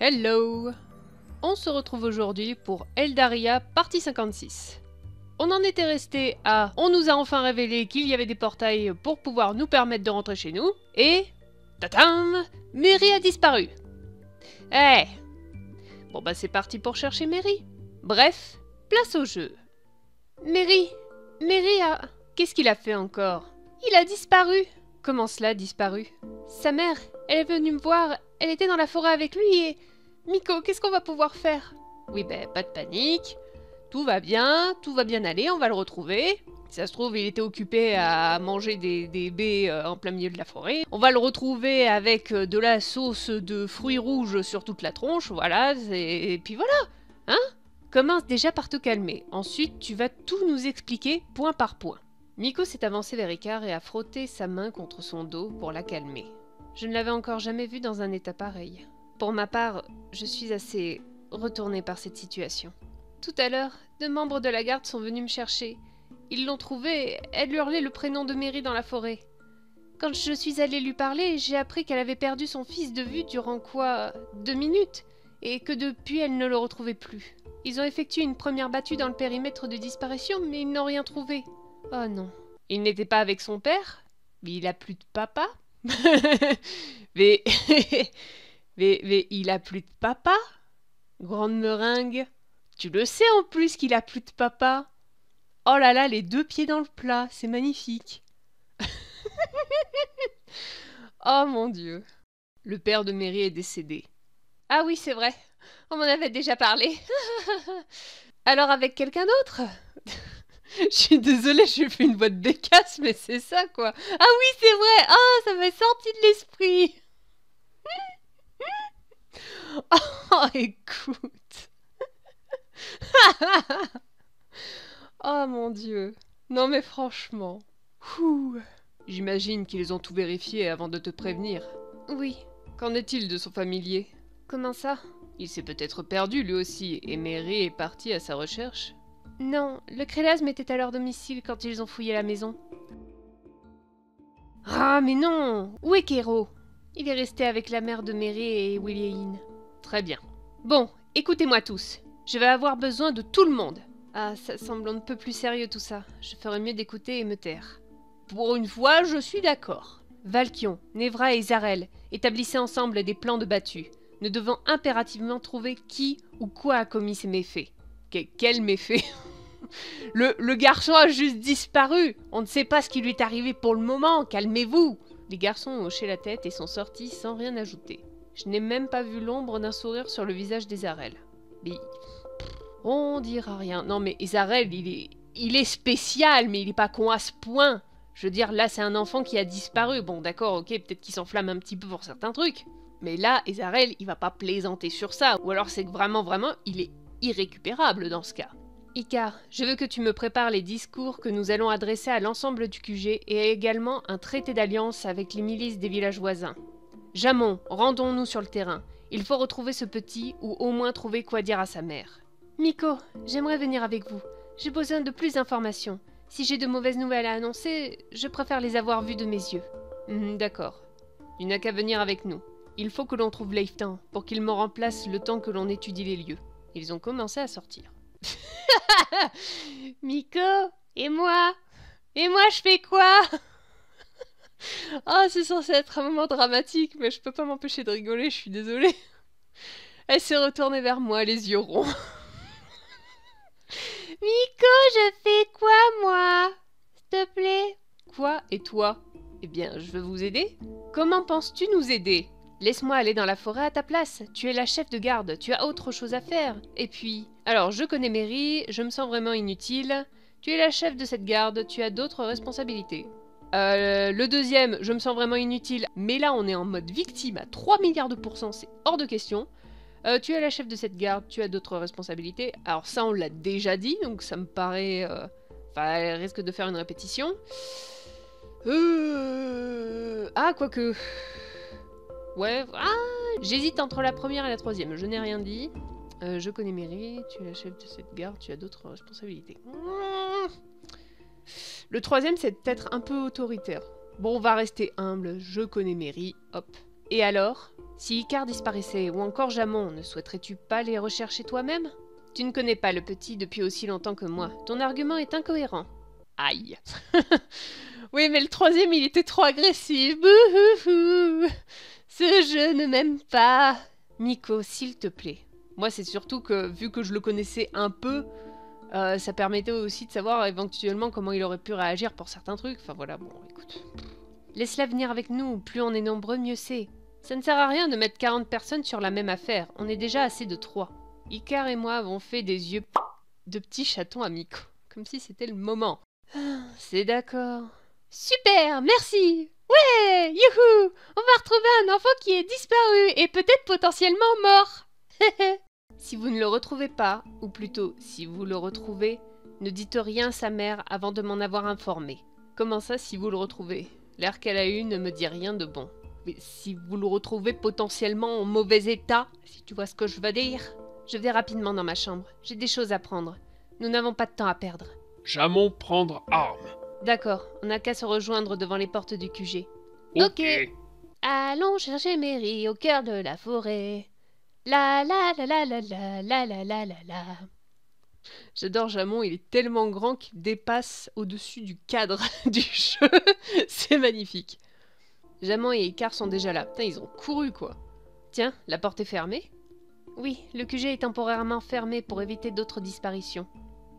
Hello! On se retrouve aujourd'hui pour Eldaria, partie 56. On en était resté à... On nous a enfin révélé qu'il y avait des portails pour pouvoir nous permettre de rentrer chez nous, et... Tatam! Mary a disparu! Eh! Bon bah c'est parti pour chercher Mary. Bref, place au jeu. Mary a... Qu'est-ce qu'il a fait encore? Il a disparu! Comment cela, disparu? Sa mère, elle est venue me voir, elle était dans la forêt avec lui et... Miko, qu'est-ce qu'on va pouvoir faire? Oui, ben, pas de panique. Tout va bien aller, on va le retrouver. Si ça se trouve, il était occupé à manger des baies en plein milieu de la forêt. On va le retrouver avec de la sauce de fruits rouges sur toute la tronche, voilà, et puis voilà, hein? Commence déjà par te calmer. Ensuite, tu vas tout nous expliquer point par point. Miko s'est avancé vers Icar et a frotté sa main contre son dos pour la calmer. Je ne l'avais encore jamais vue dans un état pareil. Pour ma part, je suis assez retournée par cette situation. Tout à l'heure, 2 membres de la garde sont venus me chercher. Ils l'ont trouvée, elle hurlait le prénom de Mary dans la forêt. Quand je suis allée lui parler, j'ai appris qu'elle avait perdu son fils de vue durant 2 minutes, et que depuis elle ne le retrouvait plus. Ils ont effectué une première battue dans le périmètre de disparition, mais ils n'ont rien trouvé. Oh non. Il n'était pas avec son père? Mais il a plus de papa? mais... mais il a plus de papa? Grande meringue. Tu le sais en plus qu'il a plus de papa. Oh là là, les 2 pieds dans le plat, c'est magnifique. Oh mon Dieu. Le père de Mary est décédé. Ah oui, c'est vrai. On m'en avait déjà parlé. Alors avec quelqu'un d'autre? Je suis désolée, j'ai fait une voix de bécasse, mais c'est ça quoi. Ah oui, c'est vrai. Ah, ça m'est sorti de l'esprit. Oh, écoute. Oh mon Dieu. Non mais franchement. Ouh. J'imagine qu'ils ont tout vérifié avant de te prévenir. Oui. Qu'en est-il de son familier? Comment ça? Il s'est peut-être perdu lui aussi, et Mary est partie à sa recherche. Non, le Crélasme était à leur domicile quand ils ont fouillé la maison. Ah mais non! Où est Kero? Il est resté avec la mère de Mary et William. Très bien. Bon, écoutez-moi tous. Je vais avoir besoin de tout le monde. Ah, ça semble un peu plus sérieux tout ça. Je ferais mieux d'écouter et me taire. Pour une fois, je suis d'accord. Valkion, Nevra et Zarel, établissez ensemble des plans de battue. Nous devons impérativement trouver qui ou quoi a commis ces méfaits. Quel méfait? Le garçon a juste disparu. On ne sait pas ce qui lui est arrivé pour le moment. Calmez-vous. Les garçons ont hoché la tête et sont sortis sans rien ajouter. Je n'ai même pas vu l'ombre d'un sourire sur le visage des Zarel. Mais... on dira rien. Non mais Zarel, il est spécial, mais il est pas con à ce point. Je veux dire, là c'est un enfant qui a disparu. Bon d'accord, ok, peut-être qu'il s'enflamme un petit peu pour certains trucs. Mais là, Ezarel, il va pas plaisanter sur ça. Ou alors c'est que vraiment, il est irrécupérable dans ce cas. Icar, je veux que tu me prépares les discours que nous allons adresser à l'ensemble du QG et également un traité d'alliance avec les milices des villages voisins. Jamon, rendons-nous sur le terrain. Il faut retrouver ce petit ou au moins trouver quoi dire à sa mère. Miko, j'aimerais venir avec vous. J'ai besoin de plus d'informations. Si j'ai de mauvaises nouvelles à annoncer, je préfère les avoir vues de mes yeux. D'accord. Tu n'as qu'à venir avec nous. Il faut que l'on trouve Leiftan pour qu'il me remplace le temps que l'on étudie les lieux. Ils ont commencé à sortir. Miko, et moi? Et moi, je fais quoi? Oh, c'est censé être un moment dramatique, mais je peux pas m'empêcher de rigoler, je suis désolée. Elle s'est retournée vers moi, les yeux ronds. Miko, je fais quoi, moi? S'il te plaît. Quoi? Et toi? Eh bien, je veux vous aider. Comment penses-tu nous aider? Laisse-moi aller dans la forêt à ta place. Tu es la chef de garde, tu as autre chose à faire. Et puis... alors, je connais Mary, je me sens vraiment inutile. Tu es la chef de cette garde, tu as d'autres responsabilités. Le deuxième, je me sens vraiment inutile. Mais là, on est en mode victime à 3 milliards de pourcents, c'est hors de question. Tu es la chef de cette garde, tu as d'autres responsabilités. Alors ça, on l'a déjà dit, donc ça me paraît... enfin, elle risque de faire une répétition. Ah, quoique... ouais, j'hésite entre la première et la troisième, je n'ai rien dit. Je connais Mary, tu es la chef de cette garde, tu as d'autres responsabilités. Le troisième, c'est peut-être un peu autoritaire. Bon, on va rester humble, je connais Mary, hop. Et alors? Si Icare disparaissait, ou encore Jamon, ne souhaiterais-tu pas les rechercher toi-même? Tu ne connais pas le petit depuis aussi longtemps que moi. Ton argument est incohérent. Aïe. Oui, mais le troisième, il était trop agressif. Bouhouhou. Ce jeu ne m'aime pas. Nico, s'il te plaît. Moi, c'est surtout que, vu que je le connaissais un peu, ça permettait aussi de savoir éventuellement comment il aurait pu réagir pour certains trucs. Enfin voilà, bon, écoute. Laisse-la venir avec nous. Plus on est nombreux, mieux c'est. Ça ne sert à rien de mettre 40 personnes sur la même affaire. On est déjà assez de 3. Icare et moi avons fait des yeux de petits chatons amicaux. Comme si c'était le moment. C'est d'accord. Super, merci. Ouais, youhou. On va retrouver un enfant qui est disparu et peut-être potentiellement mort. Si vous ne le retrouvez pas, ou plutôt, si vous le retrouvez, ne dites rien à sa mère avant de m'en avoir informé. Comment ça, si vous le retrouvez? L'air qu'elle a eu ne me dit rien de bon. Mais si vous le retrouvez potentiellement en mauvais état, si tu vois ce que je veux dire. Je vais rapidement dans ma chambre. J'ai des choses à prendre. Nous n'avons pas de temps à perdre. Jamon prendre arme. D'accord, on n'a qu'à se rejoindre devant les portes du QG. Ok. Allons chercher Mary au cœur de la forêt. La la la la la la la la la la la. J'adore Jamon, il est tellement grand qu'il dépasse au-dessus du cadre du jeu. C'est magnifique. Jamon et Icare sont déjà là. Putain, ils ont couru quoi. Tiens, la porte est fermée? Oui, le QG est temporairement fermé pour éviter d'autres disparitions.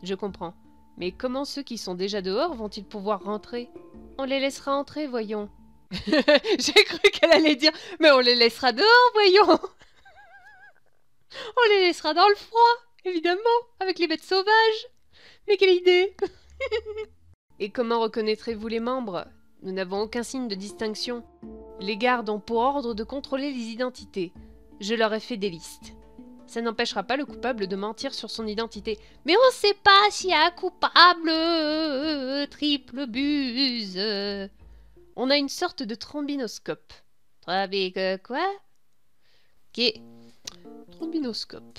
Je comprends. Mais comment ceux qui sont déjà dehors vont-ils pouvoir rentrer? On les laissera entrer, voyons. J'ai cru qu'elle allait dire « Mais on les laissera dehors, voyons !» On les laissera dans le froid, évidemment, avec les bêtes sauvages. Mais quelle idée. Et comment reconnaîtrez-vous les membres? Nous n'avons aucun signe de distinction. Les gardes ont pour ordre de contrôler les identités. Je leur ai fait des listes. Ça n'empêchera pas le coupable de mentir sur son identité. Mais on sait pas s'il y a un coupable. Triple buse. On a une sorte de trombinoscope. Quoi? Ok. Trombinoscope.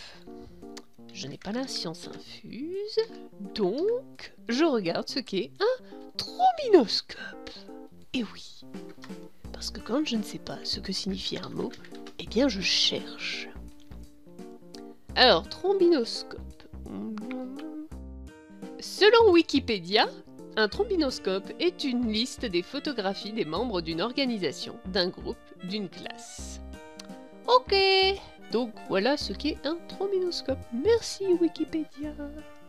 Je n'ai pas la science infuse, donc je regarde ce qu'est un trombinoscope. Et oui, parce que quand je ne sais pas ce que signifie un mot, eh bien je cherche. Alors, trombinoscope. Selon Wikipédia, un trombinoscope est une liste des photographies des membres d'une organisation, d'un groupe, d'une classe. Ok, donc voilà ce qu'est un trombinoscope. Merci Wikipédia.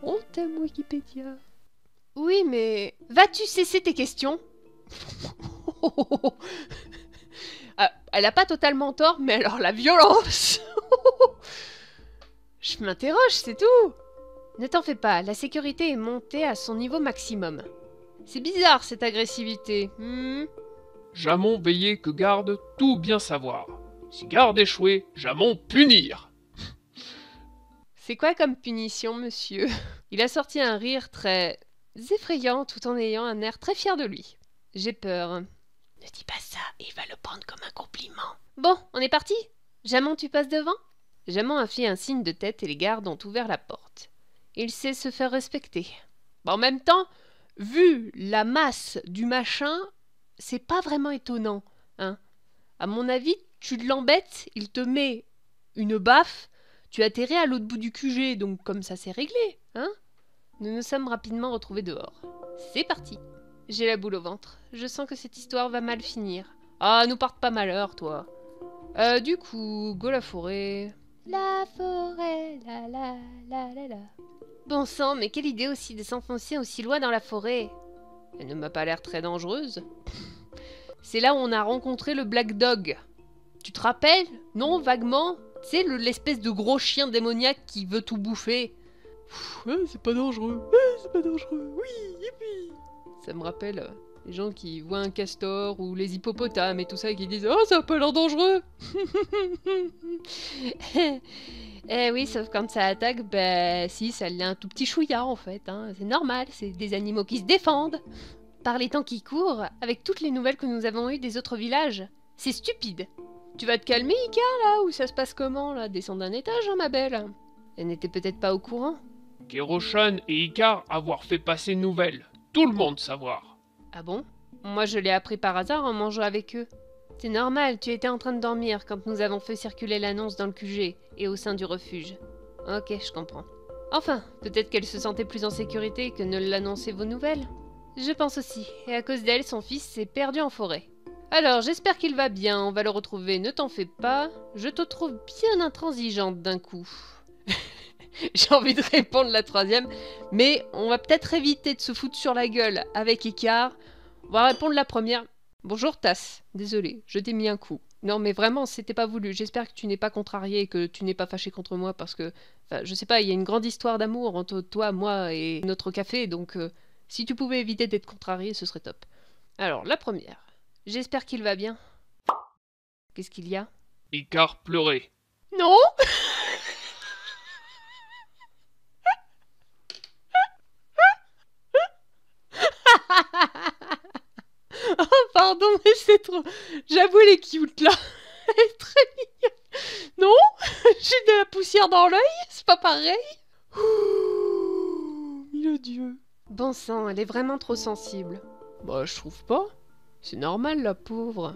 On t'aime Wikipédia. Oui, mais vas-tu cesser tes questions? Ah, elle a pas totalement tort, mais alors la violence. Je m'interroge, c'est tout. Ne t'en fais pas, la sécurité est montée à son niveau maximum. C'est bizarre cette agressivité. Jamon veiller que garde tout bien savoir. Si garde échoué, Jamon punir. C'est quoi comme punition, monsieur? Il a sorti un rire très effrayant tout en ayant un air très fier de lui. J'ai peur. Ne dis pas ça, il va le prendre comme un compliment. Bon, on est parti? Jamon, tu passes devant? Jamon a fait un signe de tête et les gardes ont ouvert la porte. Il sait se faire respecter. Bon, en même temps, vu la masse du machin, c'est pas vraiment étonnant, hein. À mon avis, tu l'embêtes, il te met une baffe, tu atterris à l'autre bout du QG, donc comme ça c'est réglé, hein. Nous nous sommes rapidement retrouvés dehors. C'est parti. J'ai la boule au ventre. Je sens que cette histoire va mal finir. Ah, nous porte pas malheur, toi. Du coup, go la forêt. La forêt, la la la la la. Bon sang, mais quelle idée aussi de s'enfoncer aussi loin dans la forêt. Elle ne m'a pas l'air très dangereuse. C'est là où on a rencontré le Black Dog. Tu te rappelles? Non, vaguement? Tu sais, l'espèce de gros chien démoniaque qui veut tout bouffer. Ouais, c'est pas dangereux. Ouais, c'est pas dangereux. Oui, yippie. Ça me rappelle les gens qui voient un castor ou les hippopotames et tout ça et qui disent « Oh, ça a pas l'air dangereux !» Eh oui, sauf quand ça attaque, ben si, ça l'est un tout petit chouïa en fait. Hein. C'est normal, c'est des animaux qui se défendent. Par les temps qui courent, avec toutes les nouvelles que nous avons eues des autres villages, c'est stupide. Tu vas te calmer, Ika, là? Ou ça se passe comment, là? Descends d'un étage, hein, ma belle? Elle n'était peut-être pas au courant. Keroshan et Icare avoir fait passer une nouvelle. Tout le monde savoir. Ah bon? Moi, je l'ai appris par hasard en mangeant avec eux. C'est normal, tu étais en train de dormir quand nous avons fait circuler l'annonce dans le QG et au sein du refuge. Ok, je comprends. Enfin, peut-être qu'elle se sentait plus en sécurité que ne l'annonçaient vos nouvelles. Je pense aussi, et à cause d'elle, son fils s'est perdu en forêt. Alors, j'espère qu'il va bien, on va le retrouver, ne t'en fais pas. Je te trouve bien intransigeante d'un coup. J'ai envie de répondre la troisième, mais on va peut-être éviter de se foutre sur la gueule avec Icar. On va répondre la première. Bonjour Tass, désolé, je t'ai mis un coup. Non mais vraiment, c'était pas voulu. J'espère que tu n'es pas contrarié et que tu n'es pas fâché contre moi parce que, enfin, je sais pas, il y a une grande histoire d'amour entre toi, moi et notre café, donc si tu pouvais éviter d'être contrarié, ce serait top. Alors, la première. J'espère qu'il va bien. Qu'est-ce qu'il y a? Icar pleurait. Non. Oh pardon, mais c'est trop... J'avoue, elle est cute là. Elle est très mignonne. Non. J'ai de la poussière dans l'œil, c'est pas pareil. Ouh, mille Dieu. Bon sang, elle est vraiment trop sensible. Bah, je trouve pas. C'est normal, la pauvre.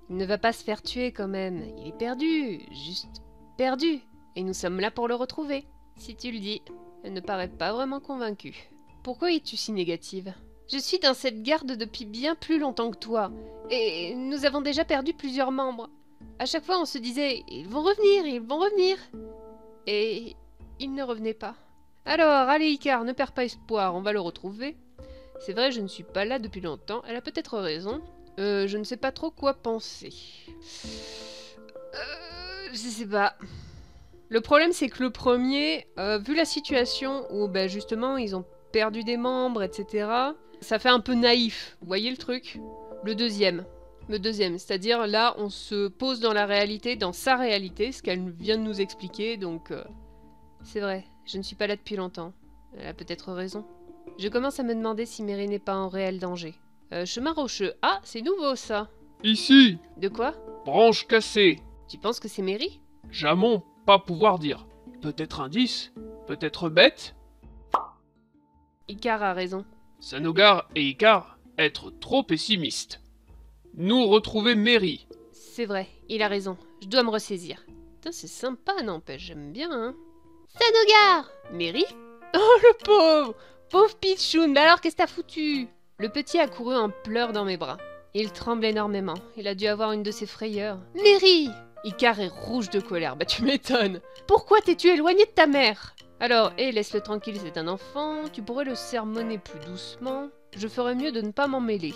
Il ne va pas se faire tuer quand même. Il est perdu, juste perdu. Et nous sommes là pour le retrouver. Si tu le dis, elle ne paraît pas vraiment convaincue. Pourquoi es-tu si négative? Je suis dans cette garde depuis bien plus longtemps que toi. Et nous avons déjà perdu plusieurs membres. À chaque fois, on se disait « Ils vont revenir, ils vont revenir !» Et ils ne revenaient pas. Alors, allez Icar, ne perds pas espoir, on va le retrouver. C'est vrai, je ne suis pas là depuis longtemps, elle a peut-être raison. Je ne sais pas trop quoi penser. Je sais pas. Le problème, c'est que le premier, vu la situation où, justement, ils ont perdu des membres, etc., ça fait un peu naïf. Vous voyez le truc? Le deuxième, c'est-à-dire là, on se pose dans la réalité, dans sa réalité, ce qu'elle vient de nous expliquer, donc... C'est vrai, je ne suis pas là depuis longtemps. Elle a peut-être raison. Je commence à me demander si Mary n'est pas en réel danger. Chemin rocheux. Ah, c'est nouveau ça. Ici, De quoi? branche cassée. Tu penses que c'est Mary? Jamon, pas pouvoir dire. Peut-être indice, peut-être bête. Icar a raison. Sanogar et Icar, être trop pessimistes. Nous retrouver Mary. C'est vrai, il a raison. Je dois me ressaisir. Putain, c'est sympa, n'empêche, j'aime bien, hein. Sanogar! Mary? Oh, le pauvre! Pauvre Pichoun, mais alors qu'est-ce que t'as foutu? Le petit a couru en pleurs dans mes bras. Il tremble énormément. Il a dû avoir une de ses frayeurs. Mary! Icar est rouge de colère. Bah tu m'étonnes. Pourquoi t'es-tu éloigné de ta mère? Alors, laisse-le tranquille, c'est un enfant. Tu pourrais le sermonner plus doucement. Je ferais mieux de ne pas m'en mêler.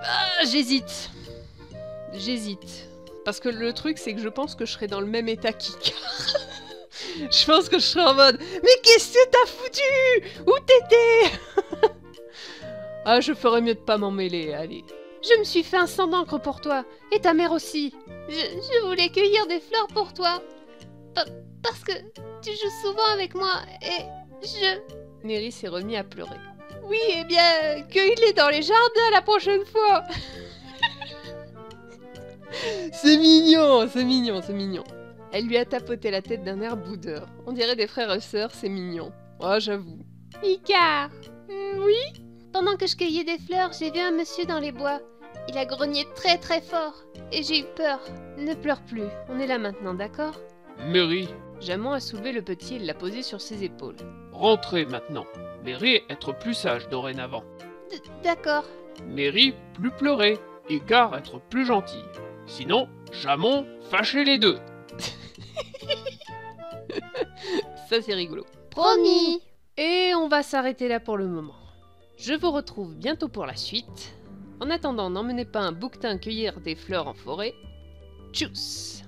Ah, j'hésite. J'hésite. Parce que le truc, c'est que je pense que je serai dans le même état qu'Icar. Je pense que je serai en mode « Mais qu'est-ce que t'as foutu? Où t'étais ?» Ah, je ferais mieux de pas m'en mêler, allez. Je me suis fait un sang d'encre pour toi, et ta mère aussi. Je voulais cueillir des fleurs pour toi. Parce que tu joues souvent avec moi, et je... Mary s'est remis à pleurer. Oui, eh bien, cueille-les dans les jardins la prochaine fois. C'est mignon, c'est mignon, c'est mignon. Elle lui a tapoté la tête d'un air boudeur. On dirait des frères et sœurs, c'est mignon. Oh, j'avoue. Icar. Oui? Pendant que je cueillais des fleurs, j'ai vu un monsieur dans les bois. Il a grogné très très fort. Et j'ai eu peur. Ne pleure plus. On est là maintenant, d'accord? Mary, Jamon a soulevé le petit et l'a posé sur ses épaules. rentrez maintenant. Mary, être plus sage dorénavant. D'accord. Mary, plus pleurer. Icar, être plus gentil. Sinon, Jamon, fâchez les deux. Ça, c'est rigolo. Promis. Et on va s'arrêter là pour le moment. Je vous retrouve bientôt pour la suite. En attendant, n'emmenez pas un bouquetin cueillir des fleurs en forêt. Tchuss!